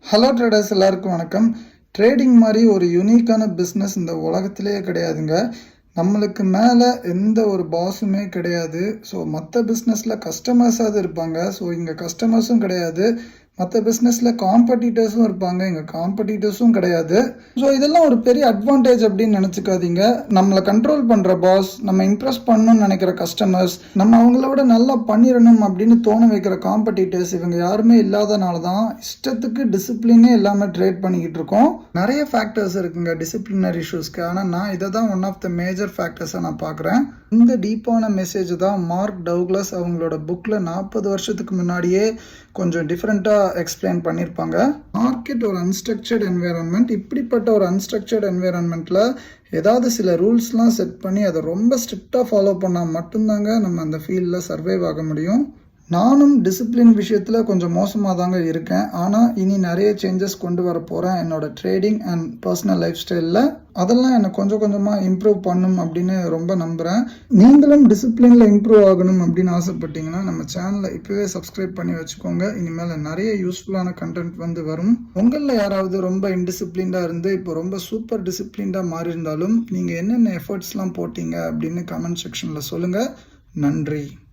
Hello traders, எல்லாருக்கும் வணக்கம். Trading மாதிரி ஒரு யூனிக்கான பிஸ்னஸ் இந்த உலகத்திலேயே கிடையாதுங்க. நம்மளுக்கு மேலே எந்த ஒரு பாஸுமே கிடையாது. ஸோ மற்ற பிஸ்னஸில் கஸ்டமர்ஸாவது இருப்பாங்க. ஸோ இங்கே கஸ்டமர்ஸும் கிடையாது. மற்ற பிஸ்னஸில் காம்படிட்டர்ஸும் இருப்பாங்க. இங்கே காம்படிட்டர்ஸும் கிடையாது. ஸோ இதெல்லாம் ஒரு பெரிய அட்வான்டேஜ் அப்படின்னு நினச்சிக்காதீங்க. நம்மளை கண்ட்ரோல் பண்ணுற பாஸ், நம்ம இம்ப்ரெஸ் பண்ணணும்னு நினைக்கிற கஸ்டமர்ஸ், நம்ம அவங்களோட நல்லா பண்ணிடணும் அப்படின்னு தோண வைக்கிற காம்படிட்டர்ஸ், இவங்க யாருமே இல்லாதனால தான் இஷ்டத்துக்கு டிசிப்ளினே இல்லாமல் ட்ரேட் பண்ணிக்கிட்டு இருக்கோம். நிறைய ஃபேக்டர்ஸ் இருக்குங்க டிசிப்ளினரி இஷ்யூஸ்க்கு. ஆனால் நான் இதை தான் ஒன் ஆஃப் த மேஜர் ஃபேக்டர்ஸை நான் பார்க்குறேன். இந்த டீப்பான மெசேஜ் தான் மார்க் டவுக்லஸ் அவங்களோட புக்கில் 40 வருஷத்துக்கு முன்னாடியே கொஞ்சம் டிஃப்ரெண்ட்டாக எக்ஸ்பிளைன் பண்ணியிருப்பாங்க. மார்க்கெட் ஒரு அன்ஸ்ட்ரக்சர்ட் என்வைரன்மெண்ட். இப்படிப்பட்ட ஒரு அன்ஸ்ட்ரக்சர்ட் என்வைரன்மெண்ட்டில் ஏதாவது சில ரூல்ஸ்லாம் செட் பண்ணி அதை ரொம்ப ஸ்ட்ரிக்டாக ஃபாலோ பண்ணால் மட்டும்தாங்க நம்ம அந்த ஃபீல்டில் சர்வைவ் ஆக முடியும். நானும் டிசிப்ளின் விஷயத்தில் கொஞ்சம் மோசமாக தாங்க இருக்கேன். ஆனால் இனி நிறைய சேஞ்சஸ் கொண்டு வர போகிறேன் என்னோட ட்ரேடிங் அண்ட் பர்சனல் லைஃப் ஸ்டைலில். அதெல்லாம் என்னை கொஞ்சம் கொஞ்சமாக இம்ப்ரூவ் பண்ணும் அப்படின்னு ரொம்ப நம்புகிறேன். நீங்களும் டிசிப்ளினில் இம்ப்ரூவ் ஆகணும் அப்படின்னு ஆசைப்பட்டீங்கன்னா நம்ம சேனலை இப்போவே சப்ஸ்கிரைப் பண்ணி வச்சுக்கோங்க. இனிமேல் நிறைய யூஸ்ஃபுல்லான கண்டென்ட் வரும். உங்களில் யாராவது ரொம்ப இன்டிசிப்ளின்டாக இருந்து இப்போ ரொம்ப சூப்பர் டிசிப்ளின்டாக மாறி இருந்தாலும் நீங்கள் என்னென்ன எஃபர்ட்ஸ்லாம் போட்டீங்க அப்படின்னு கமெண்ட் செக்ஷனில் சொல்லுங்கள். நன்றி.